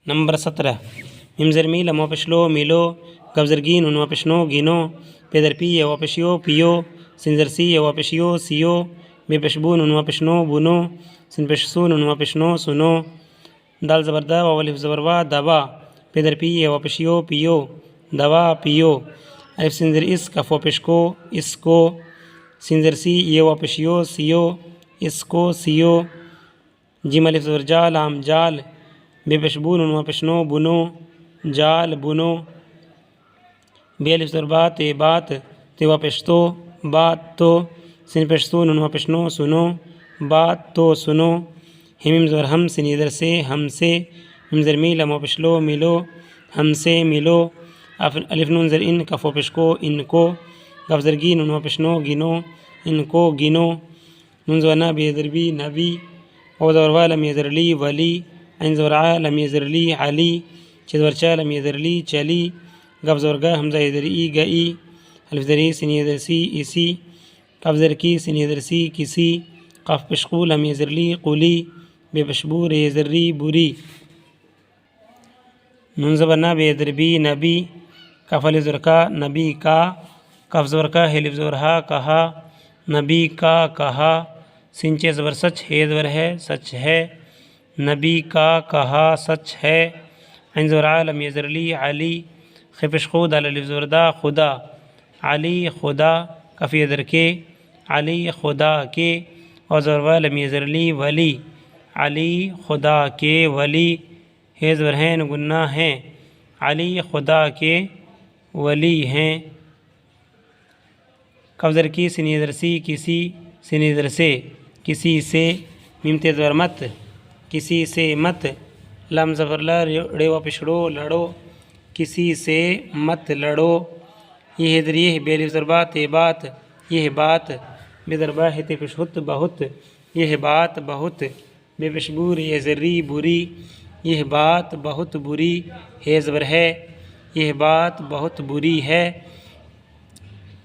number 17 ممزرمی لمو پشلو ملو گبزرگین ونو پشنو گینو پیدرپی you پشیو پیو سنزرسی یو پشیو سیو بے پشبون ونو پشنو بنو سن پشسون ونو پشنو سنو دال زبردہ والف زبروا دوا پیدرپی یو پشیو پیو دوا پیو الف سنزر اس کفو پشکو اسکو سنزرسی یو پشیو سیو اسکو سیو جیم الف زبر جا لام جال بے پشبون ونو پشنو بنو جال بنو بے الف زبر بات بات تیوا پشتو بات تو سن پشتون ونو پشنو سنو بات تو سنو ہمیم زبر ہم سنی در سے ہم سے ممزر می لمو پشلو ملو ہم سے ملو الف نون زر ان کفو پشکو ان کو گفزرگی نونو پشنو گنو ان کو گنو نون زبر نا بے دربی نبی او زبر وا لم یزر لی ولی عین زبر ع لم یزر لی علی چ زبر چا لم یزر لی چلی گف زبر گا حمزہ یزر ای گئی الف زر ای سین یزر سی اسی کف زر کی سین یزر سی کسی قف پشقو لم یزر لی قلی بے پشبور یزر ری بری نون زبر نا بے یزر بی نبی کف الف زبر کا نبی کا کف زبر کا الف زبر ہا کہا نبی کا کہا سنچے زبر سچ ہے زبر ہے سچ ہے نبی کا کہا سچ ہے عین زبر ع لم یزر لی علی خفش خود الف زبر دا خدا علی خدا کف یزر کے علی خدا کے اور زبر وا لم یزر لی ولی علی خدا کے ولی ہے زبر ہیں گناہ ہیں علی خدا کے ولی ہیں کفزر کی سنی در سی کسی سنی در سے کسی سے میم تیز زبر مت کسی سے مت لم زبر لا ریوا پشڑو لڑو کسی سے مت لڑو یہ در یہ بے الف زبر بات بات یہ بات بے در با ہے پشہت بہت یہ بات بہت بے پشبور یہ زری بری یہ بات بہت بری ہے زبر ہے یہ بات بہت بری ہے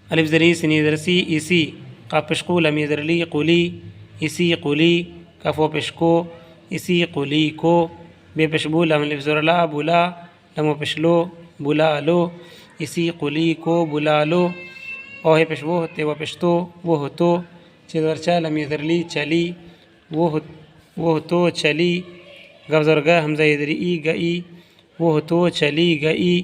الف زری سنی درسی اسی قف پشقو لم یزر لی قلی اسی قلی کفو پشکو اسی قلی کو بے پشبو لم الف زر لا بلا لمو پشلو بلا لو اسی قلی کو بلا لو او ہے پشبو ہوتے و پشتو وہ ہوتو چیزور چا لم یزر لی چلی وہ تو چلی گفزرگا حمزہ یدری ای گئی وہ تو چلی گئی